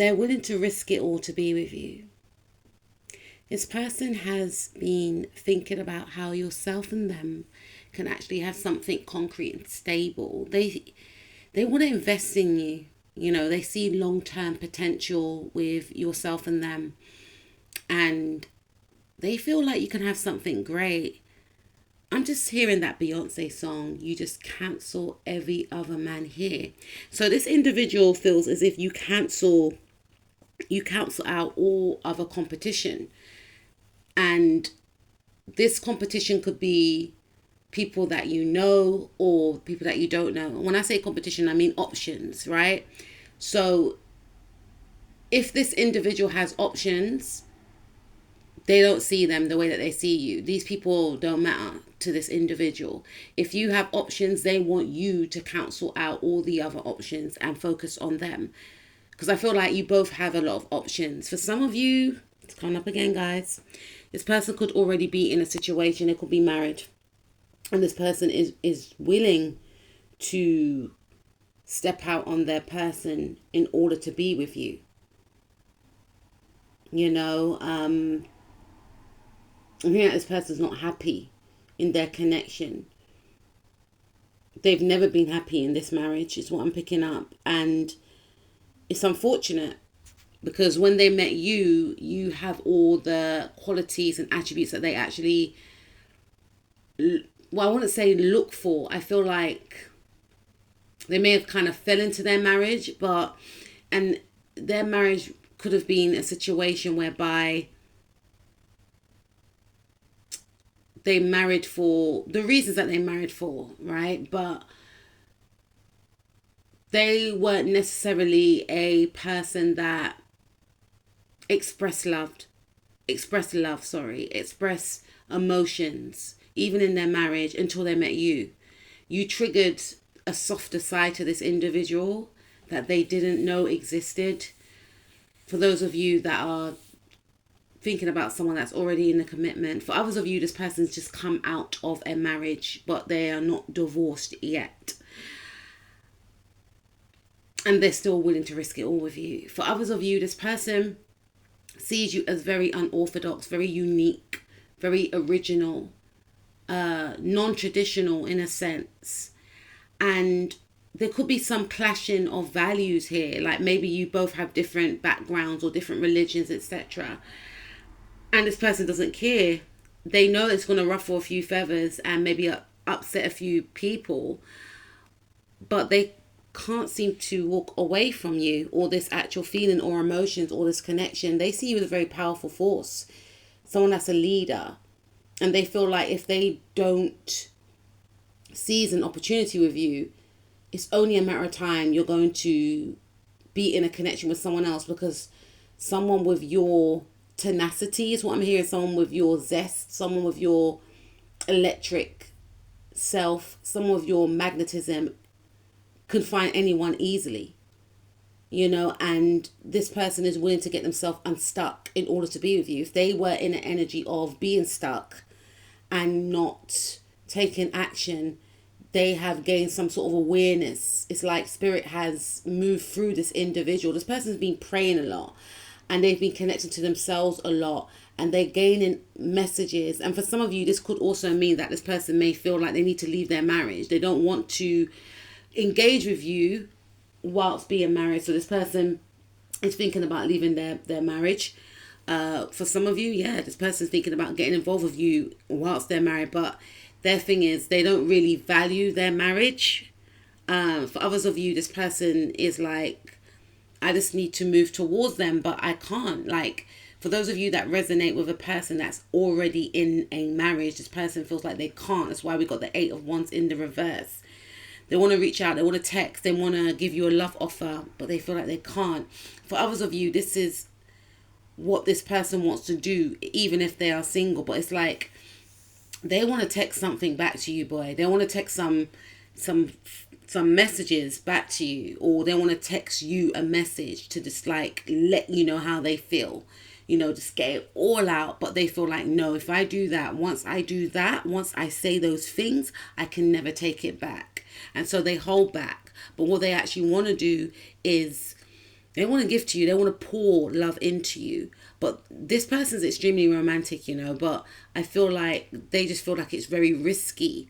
They're willing to risk it all to be with you. This person has been thinking about how yourself and them can actually have something concrete and stable. They want to invest in you. You know, they see long-term potential with yourself and them. And they feel like you can have something great. I'm just hearing that Beyonce song, you just cancel every other man here. So this individual feels as if you cancel out all other competition. And this competition could be people that you know or people that you don't know. When I say competition, I mean options, right? So if this individual has options, they don't see them the way that they see you. These people don't matter to this individual. If you have options, they want you to cancel out all the other options and focus on them. Because I feel like you both have a lot of options. For some of you, it's coming up again, guys. This person could already be in a situation. They could be married. And this person is willing to step out on their person in order to be with you. You know, I think that this person's not happy in their connection. They've never been happy in this marriage, is what I'm picking up. And it's unfortunate because when they met you, you have all the qualities and attributes that they actually, well, I wouldn't say look for. I feel like they may have kind of fell into their marriage, and their marriage could have been a situation whereby they married for the reasons that they married for, right? But they weren't necessarily a person that express emotions, even in their marriage until they met you. You triggered a softer side to this individual that they didn't know existed. For those of you that are thinking about someone that's already in a commitment, for others of you, this person's just come out of a marriage, but they are not divorced yet. And they're still willing to risk it all with you. For others of you, this person sees you as very unorthodox, very unique, very original, non-traditional in a sense. And there could be some clashing of values here. Like maybe you both have different backgrounds or different religions, etc. And this person doesn't care. They know it's going to ruffle a few feathers and maybe upset a few people. But they can't seem to walk away from you or this actual feeling or emotions or this connection. They see you as a very powerful force, someone that's a leader, and they feel like if they don't seize an opportunity with you, it's only a matter of time you're going to be in a connection with someone else, because someone with your tenacity is what I'm hearing, someone with your zest, someone with your electric self, someone with your magnetism could find anyone easily, you know, and this person is willing to get themselves unstuck in order to be with you. If they were in an energy of being stuck and not taking action, they have gained some sort of awareness. It's like spirit has moved through this individual. This person's been praying a lot and they've been connected to themselves a lot, and they're gaining messages. And for some of you, this could also mean that this person may feel like they need to leave their marriage. They don't want to engage with you whilst being married. So this person is thinking about leaving their marriage. For some of you, yeah, this person's thinking about getting involved with you whilst they're married, but their thing is they don't really value their marriage. For others of you, this person is like, I just need to move towards them, but I can't. Like, for those of you that resonate with a person that's already in a marriage, this person feels like they can't. That's why we got the 8 of Wands in the reverse. They want to reach out, they want to text, they want to give you a love offer, but they feel like they can't. For others of you, this is what this person wants to do, even if they are single. But it's like they want to text something back to you, boy. They want to text some messages back to you, or they want to text you a message to just like let you know how they feel, you know, just get it all out. But they feel like, no, if I do that, once I say those things, I can never take it back. And so they hold back. But what they actually want to do is They want to give to you. They want to pour love into you. But this person's extremely romantic, you know, but I feel like they just feel like it's very risky.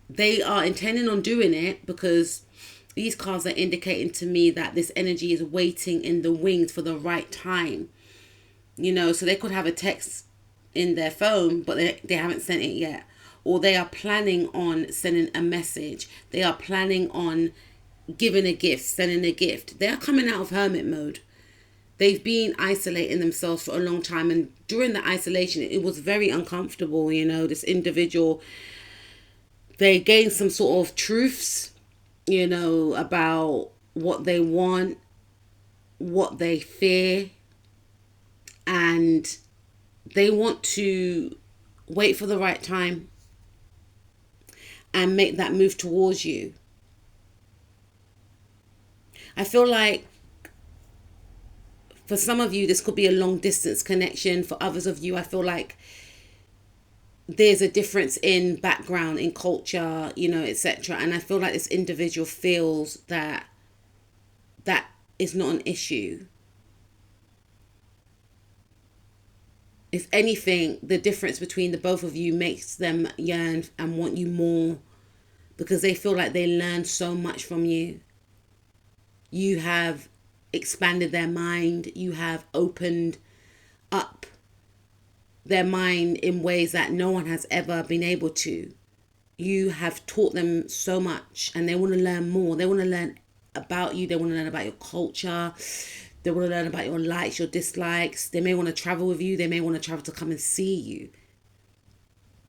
They are intending on doing it because these cards are indicating to me that this energy is waiting in the wings for the right time. You know, so they could have a text in their phone, but they haven't sent it yet. Or they are planning on sending a message. They are planning on giving a gift, sending a gift. They are coming out of hermit mode. They've been isolating themselves for a long time. And during the isolation, it was very uncomfortable. You know, this individual, they gained some sort of truths, you know, about what they want, what they fear, and they want to wait for the right time and make that move towards you. I feel like for some of you, this could be a long distance connection. For others of you, I feel like there's a difference in background, in culture, you know, etc. And I feel like this individual feels that that is not an issue. If anything, the difference between the both of you makes them yearn and want you more, because they feel like they learned so much from you. You have expanded their mind. You have opened up their mind in ways that no one has ever been able to. You have taught them so much and they want to learn more. They want to learn about you. They want to learn about your culture. They want to learn about your likes, your dislikes. They may want to travel with you. They may want to travel to come and see you.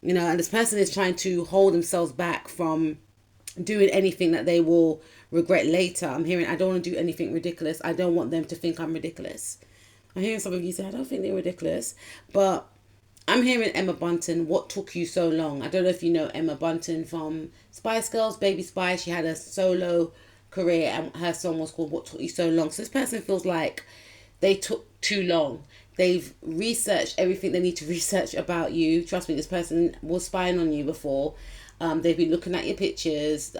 You know, and this person is trying to hold themselves back from doing anything that they will regret later. I'm hearing, I don't want to do anything ridiculous. I don't want them to think I'm ridiculous. I'm hearing some of you say, I don't think they're ridiculous. But I'm hearing Emma Bunton, what took you so long? I don't know if you know Emma Bunton from Spice Girls, Baby Spice. She had a solo career and her song was called What Took You So Long. So this person feels like they took too long. They've researched everything they need to research about you. Trust me, this person was spying on you before. They've been looking at your pictures,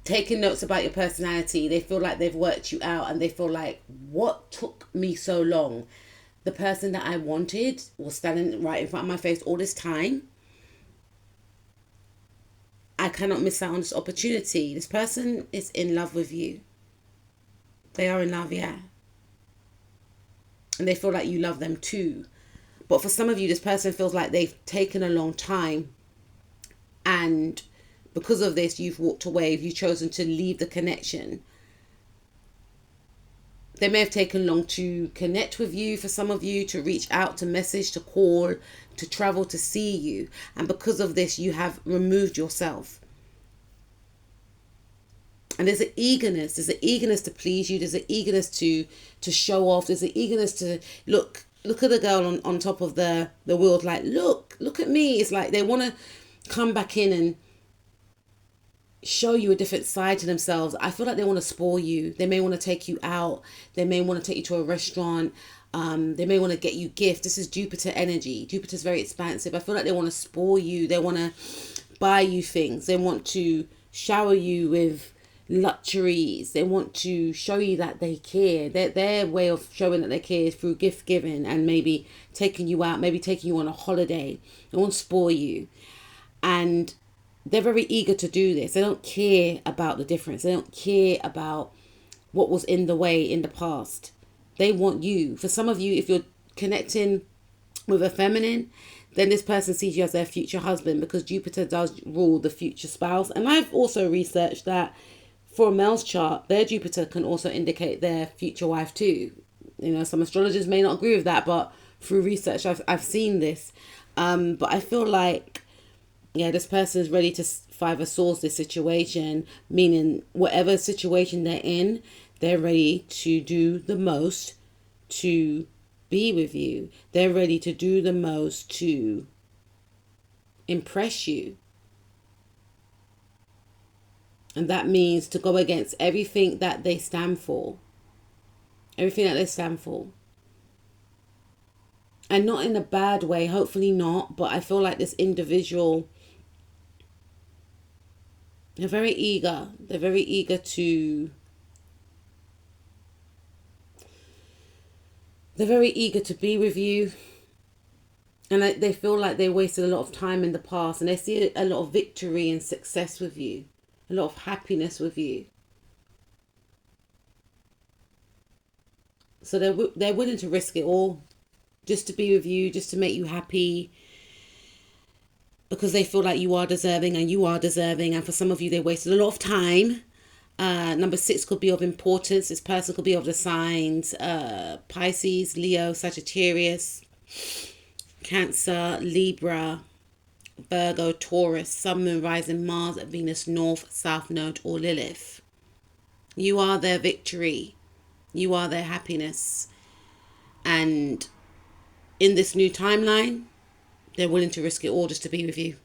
taking notes about your personality. They feel like they've worked you out and they feel like, what took me so long? The person that I wanted was standing right in front of my face all this time. I cannot miss out on this opportunity. This person is in love with you. They are in love, yeah. And they feel like you love them too. But for some of you, this person feels like they've taken a long time. And because of this, you've walked away. You've chosen to leave the connection. They may have taken long to connect with you, for some of you, to reach out, to message, to call, to travel, to see you. And because of this, you have removed yourself. And there's an eagerness. There's an eagerness to please you. There's an eagerness to show off. There's an eagerness to look at the girl on top of the world. Like, look at me. It's like they want to come back in and show you a different side to themselves. I feel like they want to spoil you. They may want to take you out. They may want to take you to a restaurant. They may want to get you gifts. This is Jupiter energy. Jupiter's very expansive. I feel like they want to spoil you. They want to buy you things. They want to shower you with luxuries. They want to show you that they care. Their way of showing that they care is through gift giving and maybe taking you out, maybe taking you on a holiday. They want to spoil you. And they're very eager to do this. They don't care about the difference. They don't care about what was in the way in the past. They want you. For some of you, if you're connecting with a feminine, then this person sees you as their future husband, because Jupiter does rule the future spouse. And I've also researched that for a male's chart, their Jupiter can also indicate their future wife too. You know, some astrologers may not agree with that, but through research, I've seen this. But I feel like, yeah, this person is ready to Five of Swords this situation, meaning whatever situation they're in, they're ready to do the most to be with you. They're ready to do the most to impress you. And that means to go against everything that they stand for. Everything that they stand for. And not in a bad way, hopefully not. But I feel like this individual They're very eager. They're very eager to. They're very eager to be with you, and they feel like they wasted a lot of time in the past, and they see a lot of victory and success with you, a lot of happiness with you. So they're willing to risk it all just to be with you, just to make you happy, because they feel like you are deserving and you are deserving. And for some of you, they wasted a lot of time. Number 6 could be of importance. This person could be of the signs Pisces, Leo, Sagittarius, Cancer, Libra, Virgo, Taurus, Sun, Moon, Rising, Mars, Venus, North, South Node, or Lilith. You are their victory. You are their happiness. And in this new timeline, they're willing to risk it all just to be with you.